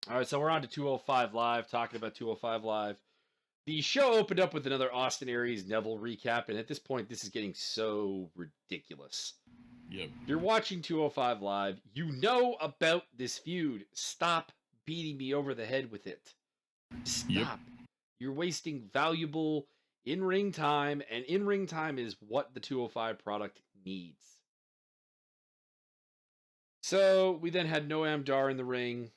All right, so we're on to 205 Live, talking about 205 Live. The show opened up with another Austin Aries Neville recap, and at this point, this is getting so ridiculous. Yep. You're watching 205 Live. You know about this feud. Stop beating me over the head with it. Stop. Yep. You're wasting valuable in-ring time, and in-ring time is what the 205 product needs. So we then had Noam Dar in the ring.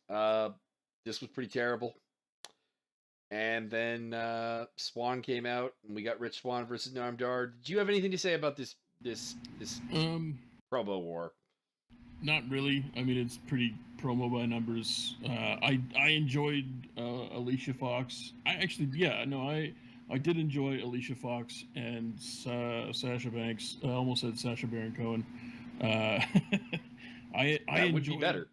This was pretty terrible. And then Swan came out, and we got Rich Swann versus Noam Dar. Did you have anything to say about this promo war? Not really. I mean, it's pretty promo by numbers. I enjoyed Alicia Fox. I did enjoy Alicia Fox and Sasha Banks. I almost said Sacha Baron Cohen. That would be better.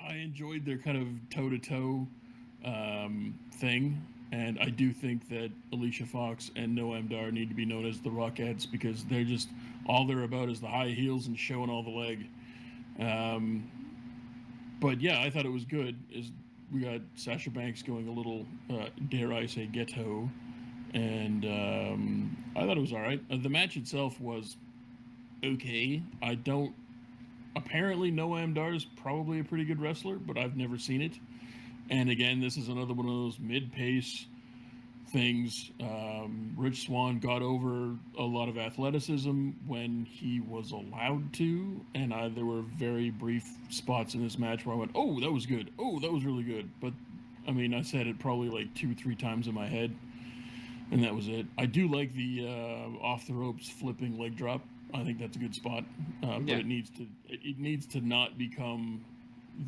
I enjoyed their kind of toe-to-toe thing, and I do think that Alicia Fox and Noam Dar need to be known as the Rockettes, because they're just, all they're about is the high heels and showing all the leg. But yeah, I thought it was good. We got Sasha Banks going a little, dare I say, ghetto, and I thought it was all right. The match itself was okay. Apparently Noam Dar is probably a pretty good wrestler, but I've never seen it. And again, this is another one of those mid-pace things. Rich Swann got over a lot of athleticism when he was allowed to, and there were very brief spots in this match where I went, oh, that was good. Oh, that was really good. But, I mean, I said it probably like 2-3 times in my head, and that was it. I do like the off-the-ropes flipping leg drop. I think that's a good spot, but it needs to not become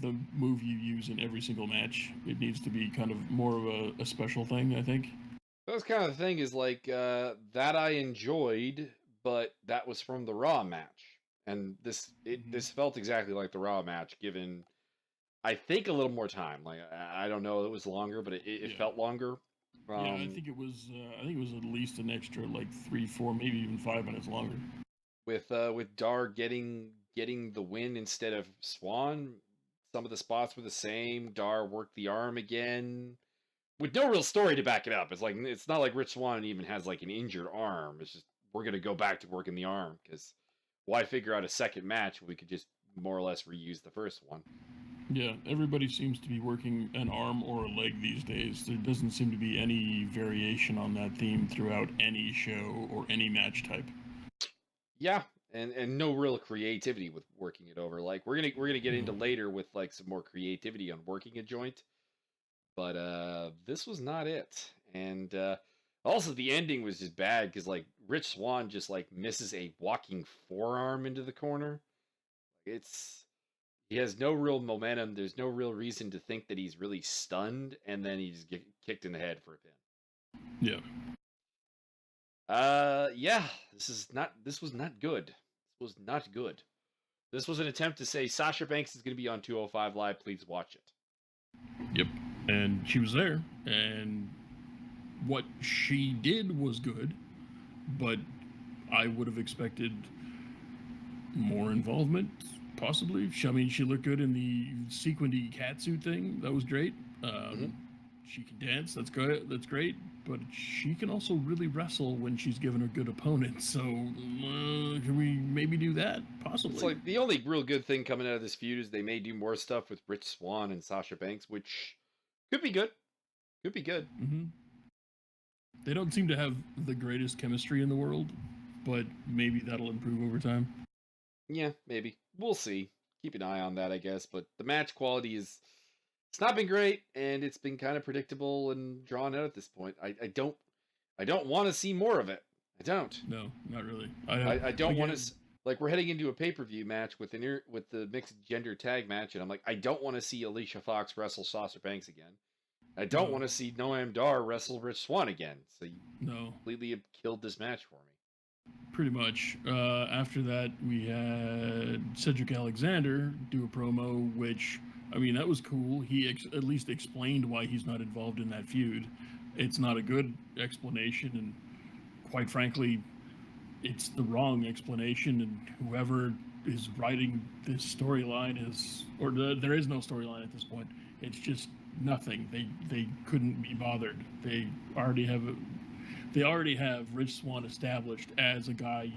the move you use in every single match. It needs to be kind of more of a special thing, I think. That was kind of the thing, is like that I enjoyed, but that was from the Raw match, and this felt exactly like the Raw match, given I think a little more time. Like I don't know, it was longer, but it felt longer. Yeah, I think it was. I think it was at least an extra like 3, 4, maybe even 5 minutes longer. With Dar getting the win instead of Swan. Some of the spots were the same. Dar worked the arm again, with no real story to back it up. It's not like Rich Swann even has like an injured arm. It's just, we're gonna go back to working the arm, because why figure out a second match when we could just more or less reuse the first one? Yeah, everybody seems to be working an arm or a leg these days. There doesn't seem to be any variation on that theme throughout any show or any match type. Yeah, and no real creativity with working it over. Like we're gonna get into later with like some more creativity on working a joint, but this was not it. And also the ending was just bad, because like Rich Swann just like misses a walking forearm into the corner. He has no real momentum. There's no real reason to think that he's really stunned, and then he just get kicked in the head for a pin. Yeah. Yeah, this was not good. This was not good. This was an attempt to say Sasha Banks is going to be on 205 Live. Please watch it. Yep. And she was there, and what she did was good, but I would have expected more involvement, possibly. I mean, she looked good in the sequined catsuit thing. That was great. She can dance. That's good. That's great. But she can also really wrestle when she's given a good opponent. So can we maybe do that? Possibly. It's like the only real good thing coming out of this feud is they may do more stuff with Rich Swann and Sasha Banks, which could be good. Could be good. They don't seem to have the greatest chemistry in the world, but maybe that'll improve over time. Yeah, maybe. We'll see. Keep an eye on that, I guess. But the match quality it's not been great, and it's been kind of predictable and drawn out at this point. I don't want to see more of it. I don't. No, not really. I don't want to. Like, we're heading into a pay-per-view match with the mixed gender tag match, and I'm like, I don't want to see Alicia Fox wrestle Sasha Banks again. I don't want to see Noam Dar wrestle Rich Swann again. So you completely killed this match for me. Pretty much. After that, we had Cedric Alexander do a promo, which, I mean, that was cool. He at least explained why he's not involved in that feud. It's not a good explanation, and quite frankly, it's the wrong explanation, and whoever is writing this storyline is, there is no storyline at this point. It's just nothing. They couldn't be bothered. They already have Rich Swann established as a guy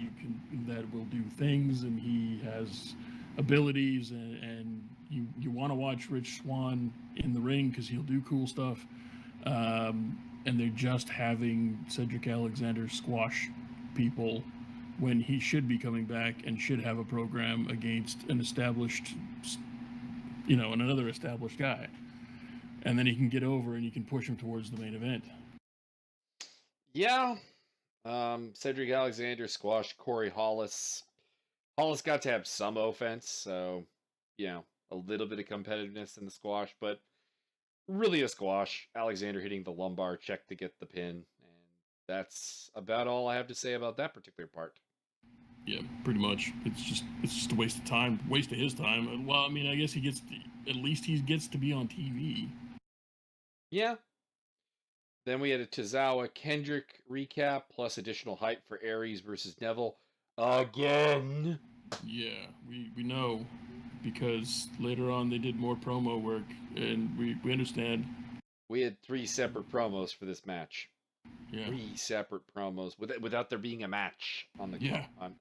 that will do things, and he has abilities, and you want to watch Rich Swann in the ring because he'll do cool stuff. And they're just having Cedric Alexander squash people when he should be coming back and should have a program against an established, another established guy. And then he can get over and you can push him towards the main event. Yeah. Cedric Alexander squashed Corey Hollis. Hollis got to have some offense, so, a little bit of competitiveness in the squash, but really a squash. Alexander hitting the lumbar check to get the pin, and that's about all I have to say about that particular part. Yeah, pretty much. It's just a waste of time, waste of his time. Well, I mean, I guess he gets to be on TV. Yeah. Then we had a Tozawa Kendrick recap plus additional hype for Aries versus Neville again. Yeah, we know, because later on they did more promo work, and we understand. We had 3 separate promos for this match. Yeah. 3 separate promos without there being a match on the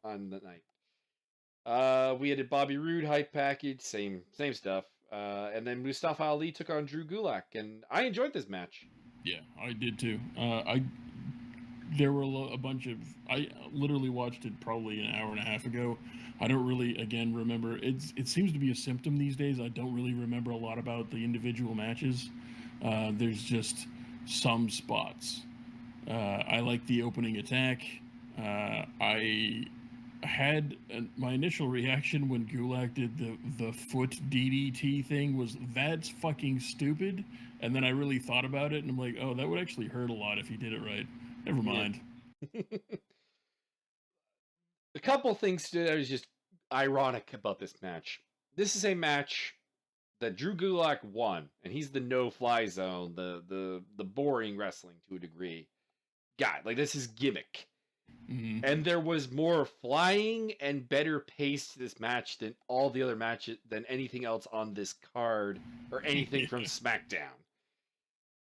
on the night. We had a Bobby Roode hype package, same stuff. And then Mustafa Ali took on Drew Gulak, and I enjoyed this match. Yeah, I did too. There were a bunch of. I literally watched it probably an hour and a half ago. I don't really, again, remember. It seems to be a symptom these days. I don't really remember a lot about the individual matches. There's just some spots. I like the opening attack. I had my initial reaction when Gulak did the foot DDT thing was, that's fucking stupid. And then I really thought about it, and I'm like, oh, that would actually hurt a lot if he did it right. Never mind. Yeah. A couple things that was just ironic about this match. This is a match that Drew Gulak won, and he's the no-fly zone, the boring wrestling to a degree guy. Like, this is gimmick. Mm-hmm. And there was more flying and better pace to this match than all the other matches, than anything else on this card or anything from SmackDown.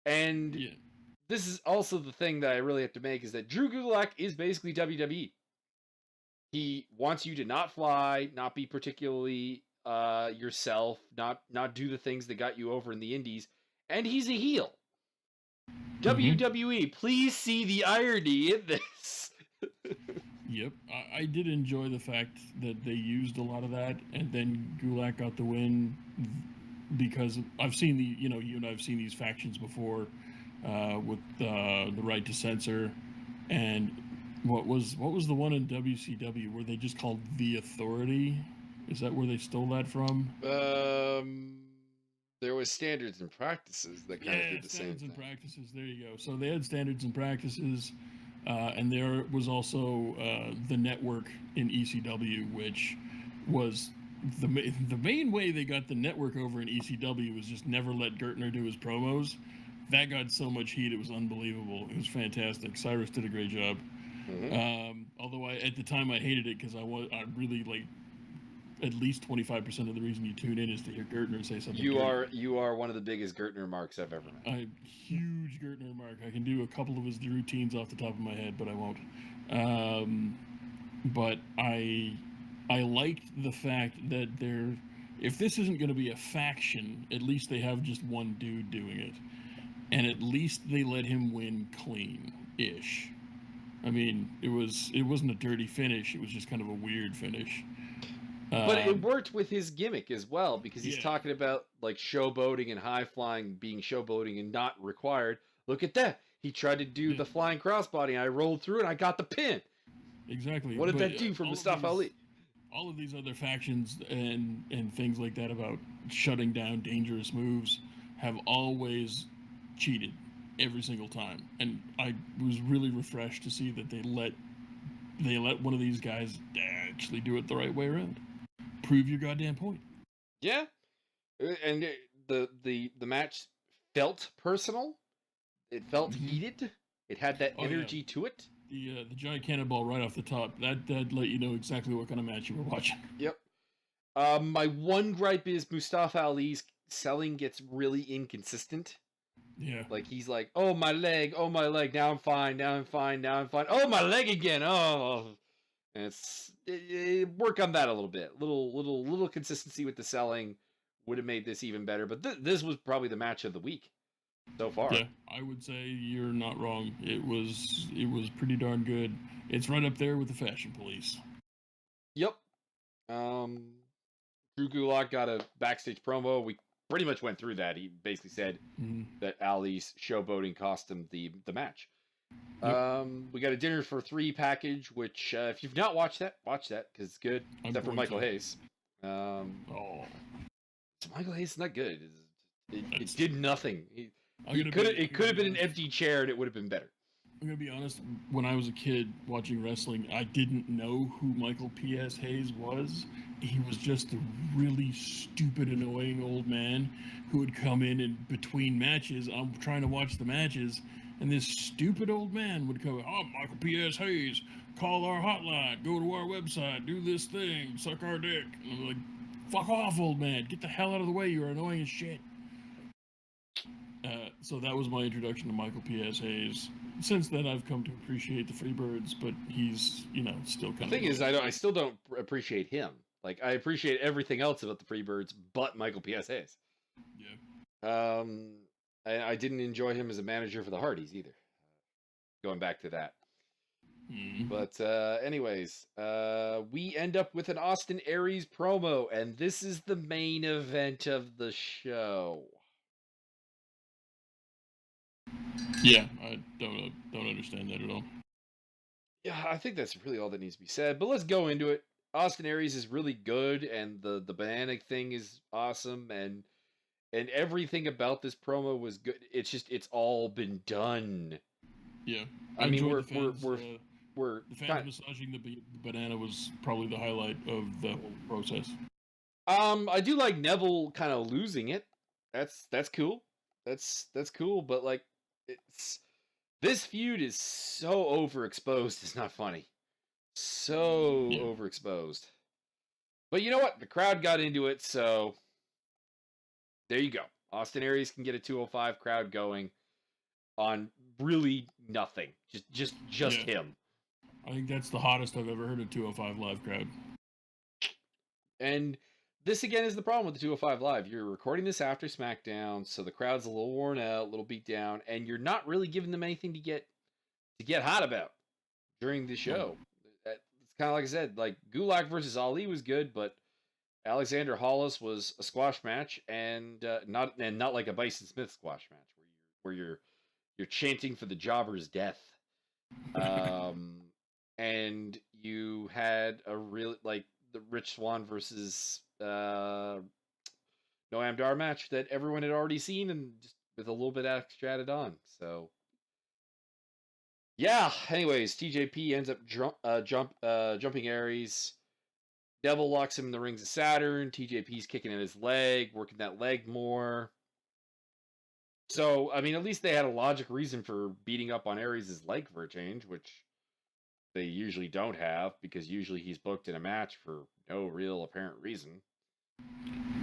And this is also the thing that I really have to make, is that Drew Gulak is basically WWE. He wants you to not fly, not be particularly yourself, not do the things that got you over in the indies, and he's a heel. Mm-hmm. WWE, please see the irony in this. Yep, I did enjoy the fact that they used a lot of that, and then Gulak got the win, because I've seen you and I've seen these factions before, with the right to censor, and what was the one in WCW where they just called The Authority? Is that where they stole that from? There was Standards and Practices that kind of did the same thing. Standards and Practices, there you go. So they had Standards and Practices, and there was also the network in ECW, which was the main way they got the network over in ECW was just never let Gertner do his promos. That got so much heat, it was unbelievable. It was fantastic. Cyrus did a great job. Mm-hmm. Although at the time I hated it, because I really like, at least 25% of the reason you tune in is to hear Gertner say something. You are one of the biggest Gertner marks I've ever met. I'm a huge Gertner mark. I can do a couple of his routines off the top of my head, but I won't. But I liked the fact that if this isn't going to be a faction, at least they have just one dude doing it, and at least they let him win clean-ish. I mean, it wasn't a dirty finish. It was just kind of a weird finish. But it worked with his gimmick as well, because he's talking about like showboating and high flying being showboating and not required. Look at that. He tried to do the flying crossbody, and I rolled through and I got the pin. Exactly. What did that do for Mustafa Ali? All of these other factions and things like that about shutting down dangerous moves have always cheated every single time. And I was really refreshed to see that they let one of these guys actually do it the right way around. Prove your goddamn point. Yeah, and the match felt personal. It felt heated. It had that energy to it. The giant cannonball right off the top, that let you know exactly what kind of match you were watching. Yep. My one gripe is Mustafa Ali's selling gets really inconsistent. Yeah. Like he's like, "Oh my leg, oh my leg. Now I'm fine. Now I'm fine. Now I'm fine. Oh my leg again. Oh." And work on that a little bit. Little consistency with the selling would have made this even better. But this was probably the match of the week so far. Yeah, I would say you're not wrong. It was pretty darn good. It's right up there with the Fashion Police. Yep. Um, Drew Gulak got a backstage promo. We pretty much went through that. He basically said that Ali's showboating cost him the match. Yep. We got a dinner for three package, which if you've not watched that, watch that because it's good. Except for Michael Hayes. Oh, So Michael Hayes is not good. It did nothing. It could have been an empty chair and it would have been better. I'm gonna be honest. When I was a kid watching wrestling, I didn't know who Michael P.S. Hayes was. He was just a really stupid, annoying old man who would come in between matches. I'm trying to watch the matches, and this stupid old man would come, "Oh, Michael P.S. Hayes, call our hotline, go to our website, do this thing, suck our dick." And I'm like, "Fuck off, old man. Get the hell out of the way. You're annoying as shit." So that was my introduction to Michael P.S. Hayes. Since then, I've come to appreciate the Freebirds, but he's, still kind of... The thing is, I still don't appreciate him. Like, I appreciate everything else about the Freebirds, but Michael P.S. Hayes. Yeah. I didn't enjoy him as a manager for the Hardys either. Going back to that. But anyways, we end up with an Austin Aries promo, and this is the main event of the show. Yeah, I don't understand that at all. Yeah, I think that's really all that needs to be said. But let's go into it. Austin Aries is really good, and the banana thing is awesome, and everything about this promo was good. It's all been done. Yeah, I mean we're the fans massaging the banana was probably the highlight of the whole process. I do like Neville kind of losing it. That's cool. That's cool. But like, this feud is so overexposed. It's not funny. So overexposed. But you know what? The crowd got into it, so there you go. Austin Aries can get a 205 crowd going on really nothing. Just him. I think that's the hottest I've ever heard a 205 live crowd. And this again is the problem with the 205 live. You're recording this after SmackDown, so the crowd's a little worn out, a little beat down, and you're not really giving them anything to get hot about during the show. It's kind of like I said, like Gulak versus Ali was good, but Alexander Hollis was a squash match, and not like a Bison Smith squash match where you're chanting for the jobber's death. And you had a real like the Rich Swann versus Noam Dar match that everyone had already seen, and just with a little bit extra added on. So yeah. Anyways, TJP ends up jumping Aries. Devil locks him in the rings of Saturn. TJP's kicking at his leg, working that leg more. So, I mean, at least they had a logic reason for beating up on Aries' leg for a change, which they usually don't have, because usually he's booked in a match for no real apparent reason.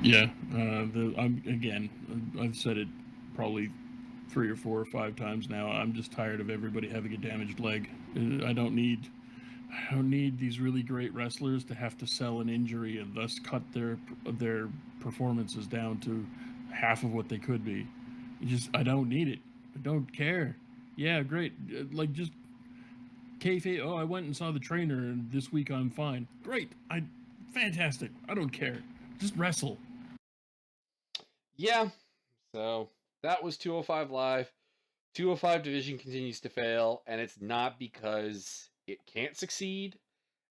Yeah, I've said it probably 3 or 4 or 5 times now. I'm just tired of everybody having a damaged leg. I don't need these really great wrestlers to have to sell an injury and thus cut their performances down to half of what they could be. I don't need it. I don't care. Yeah, great. Like, just kayfabe. Oh, I went and saw the trainer, and this week I'm fine. Great. Fantastic. I don't care. Just wrestle. Yeah. So that was 205 Live. 205 division continues to fail, and it's not because it can't succeed,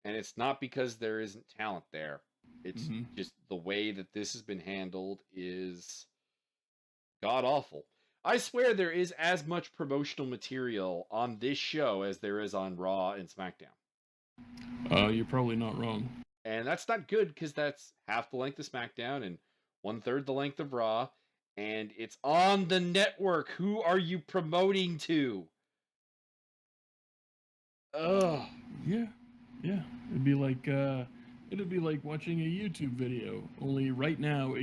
and it's not because there isn't talent there. It's just the way that this has been handled is god awful. I swear there is as much promotional material on this show as there is on Raw and SmackDown. You're probably not wrong. And that's not good, because that's half the length of SmackDown and 1/3 the length of Raw, and it's on the network. Who are you promoting to? Ugh. Yeah. It'd be like It'd be like watching a YouTube video. Only right now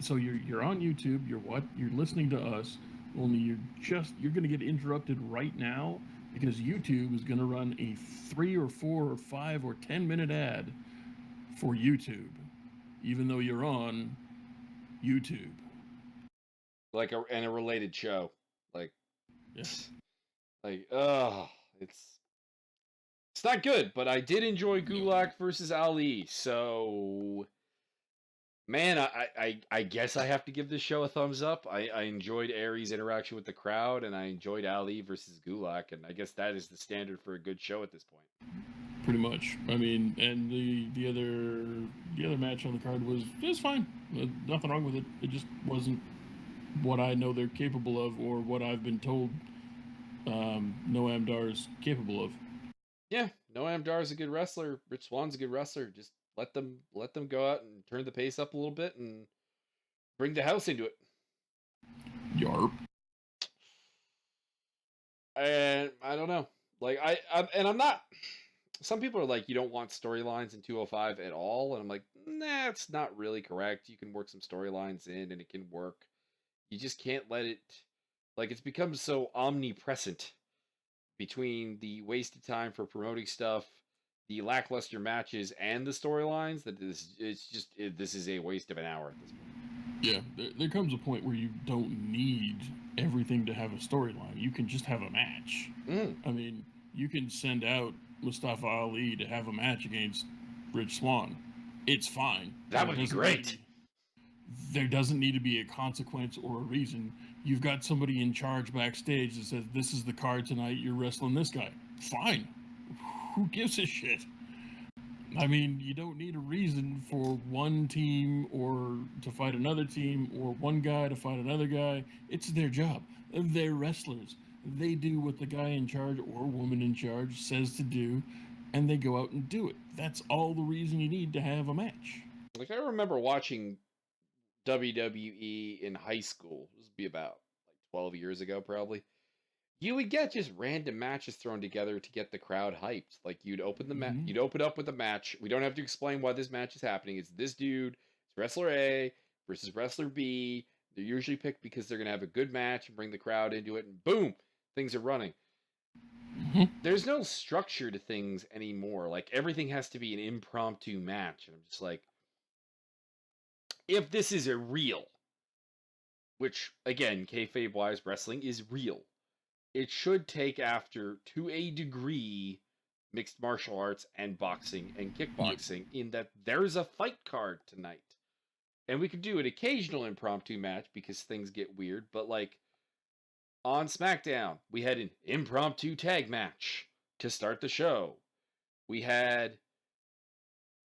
so you're on YouTube. You're listening to us. Only you're gonna get interrupted right now because YouTube is gonna run a 3 or 4 or 5 or 10 minute ad for YouTube, even though you're on YouTube. Like a related show. Like, Yeah. like, it's not good, but I did enjoy No. Gulak versus Ali. So, man, I guess I have to give this show a thumbs up. I enjoyed Aries' interaction with the crowd, and I enjoyed Ali versus Gulak, and I guess that is the standard for a good show at this point. Pretty much. I mean, and the other match on the card was fine. Nothing wrong with it. It just wasn't what I know they're capable of, or what I've been told Noam Dar is capable of. Yeah, Noam Dar is a good wrestler. Rich Swann's a good wrestler. Just let them go out and turn the pace up a little bit and bring the house into it. Yarp. And I don't know. Like I'm not. Some people are like, you don't want storylines in 205 at all, and I'm like, nah, that's not really correct. You can work some storylines in, and it can work. You just can't let it. Like, it's become so omnipresent between the wasted time for promoting stuff, the lackluster matches, and the storylines that this is a waste of an hour at this point. Yeah, there comes a point where you don't need everything to have a storyline. You can just have a match. I mean, you can send out Mustafa Ali to have a match against Rich Swann. It's fine. That would be great. There doesn't need to be a consequence or a reason. You've got somebody in charge backstage that says, this is the card tonight, you're wrestling this guy. Fine. Who gives a shit? I mean, you don't need a reason for one team or to fight another team, or one guy to fight another guy. It's their job. They're wrestlers. They do what the guy in charge or woman in charge says to do, and they go out and do it. That's all the reason you need to have a match. Like, I remember watching WWE in high school. This would be about like 12 years ago, probably. You would get just random matches thrown together to get the crowd hyped. Like, you'd open the you'd open up with a match. We don't have to explain why this match is happening. It's this dude, it's wrestler A versus wrestler B. They're usually picked because they're gonna have a good match and bring the crowd into it, and boom, things are running. There's no structure to things anymore. Like, everything has to be an impromptu match, and I'm just like, if this is a real, which again, kayfabe wise, wrestling is real, it should take after, to a degree, mixed martial arts and boxing and kickboxing, in that there's a fight card tonight. And we could do an occasional impromptu match because things get weird, but like on SmackDown, we had an impromptu tag match to start the show. We had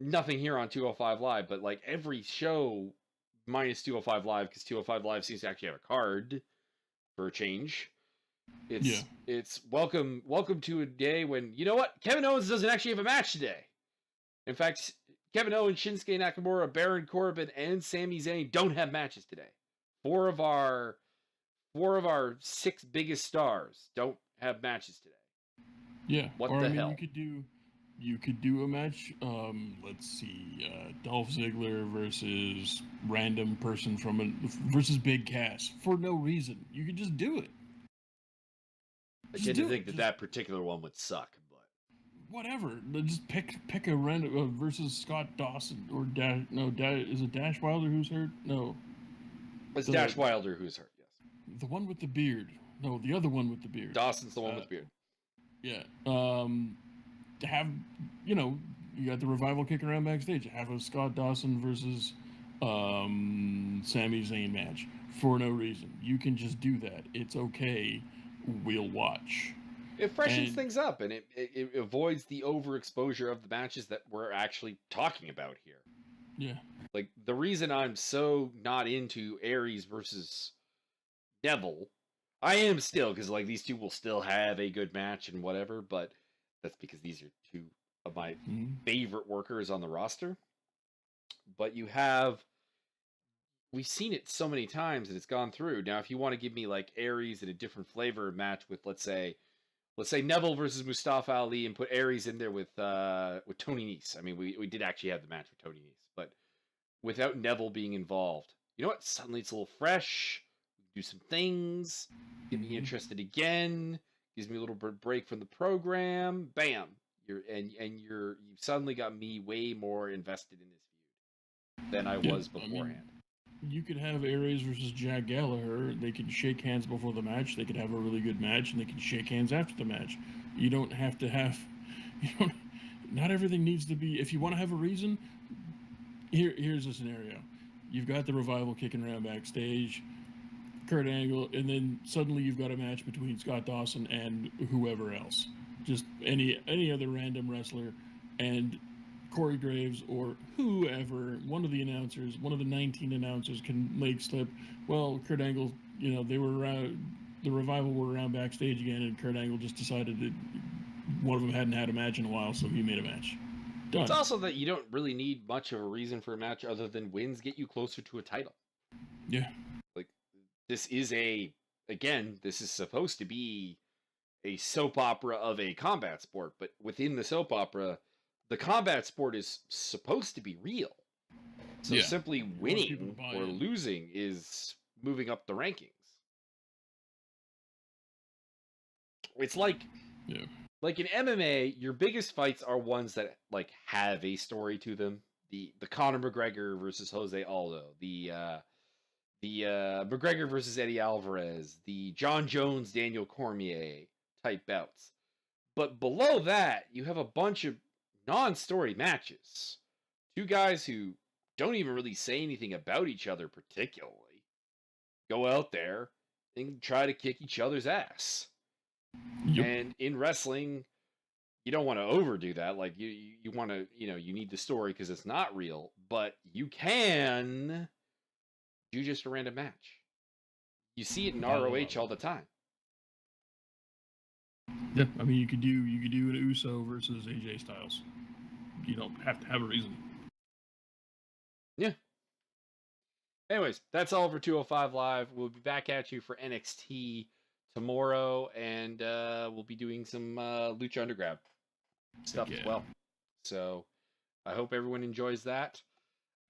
nothing here on 205 Live, but like every show minus 205 Live, because 205 Live seems to actually have a card for a change. It's welcome to a day when, you know what, Kevin Owens doesn't actually have a match today. In fact, Kevin Owens, Shinsuke Nakamura, Baron Corbin, and Sami Zayn don't have matches today. Four of our 6 biggest stars don't have matches today. Yeah. What the hell? You could do a match. Let's see, Dolph Ziggler versus random person versus Big Cass for no reason. You could just do it. I tend to think that particular one would suck, but whatever. Just pick a random versus Scott Dawson or is it Dash Wilder who's hurt? No, it's Dash Wilder who's hurt. Yes, the one with the beard. No, the other one with the beard. Dawson's the one with the beard. Yeah. You got the Revival kicking around backstage. Have a Scott Dawson versus Sami Zayn match for no reason. You can just do that. It's okay. We'll watch. It freshens things up, and it avoids the overexposure of the matches that we're actually talking about here. Yeah. Like, the reason I'm so not into Aries versus Neville, I am still, because like these two will still have a good match and whatever, but that's because these are two of my favorite workers on the roster. But we've seen it so many times and it's gone through. Now, if you want to give me like Aries and a different flavor match with, let's say, let's say Neville versus Mustafa Ali, and put Aries in there with Tony Nese. I mean, we did actually have the match with Tony Nese, but without Neville being involved, you know what? Suddenly it's a little fresh. Do some things, get me interested again. Gives me a little break from the program. Bam, you suddenly got me way more invested in this feud than I was beforehand. I mean, you could have Aries versus Jack Gallagher. They could shake hands before the match. They could have a really good match, and they can shake hands after the match. You don't have to have, not everything needs to be. If you want to have a reason, here's a scenario. You've got the Revival kicking around backstage, Kurt Angle, and then suddenly you've got a match between Scott Dawson and whoever else, just any other random wrestler, and Corey Graves or whoever, one of the 19 announcers can leg slip. Well, Kurt Angle, they were around, the Revival were around backstage again, and Kurt Angle just decided that one of them hadn't had a match in a while, so he made a match. Done. It's also that you don't really need much of a reason for a match other than wins get you closer to a title. Yeah. Like, this is supposed to be a soap opera of a combat sport, but within the soap opera, the combat sport is supposed to be real. So simply winning or losing is moving up the rankings. It's like in MMA, your biggest fights are ones that like have a story to them. The Conor McGregor versus Jose Aldo, the McGregor versus Eddie Alvarez, the John Jones Daniel Cormier type bouts. But below that, you have a bunch of non-story matches. Two guys who don't even really say anything about each other particularly go out there and try to kick each other's ass. Yep. And in wrestling, you don't want to overdo that. Like you want to, you need the story because it's not real, but you can do just a random match. You see it in ROH all the time. Yeah, I mean, you could do an Uso versus AJ Styles. You don't have to have a reason. Yeah. Anyways, that's all for 205 Live. We'll be back at you for NXT tomorrow, and we'll be doing some Lucha Underground stuff as well. So I hope everyone enjoys that,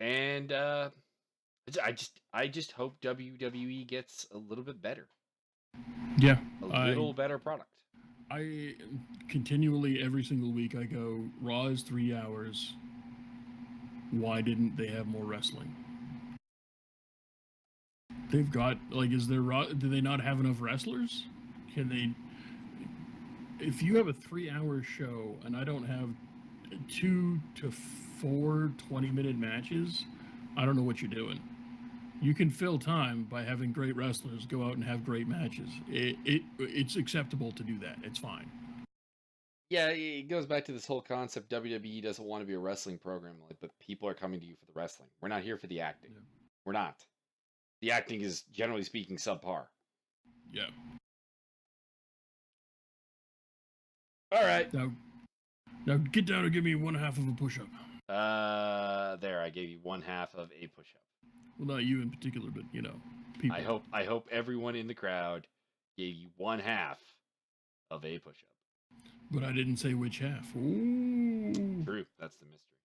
and I just hope WWE gets a little bit better. Yeah, a little better product. I continually, every single week, I go, Raw is 3 hours. Why didn't they have more wrestling? They've got, is there Raw? Do they not have enough wrestlers? Can they? If you have a 3-hour show and I don't have 2 to 4 20-minute matches, I don't know what you're doing. You can fill time by having great wrestlers go out and have great matches. It's acceptable to do that. It's fine. Yeah, it goes back to this whole concept. WWE doesn't want to be a wrestling program, but people are coming to you for the wrestling. We're not here for the acting. Yeah. We're not. The acting is, generally speaking, subpar. Yeah. All right. Now get down and give me 1/2 of a push-up. There, I gave you 1/2 of a push-up. Well, not you in particular, but people. I hope everyone in the crowd gave you 1/2 of a push-up. But I didn't say which half. Ooh. True, that's the mystery.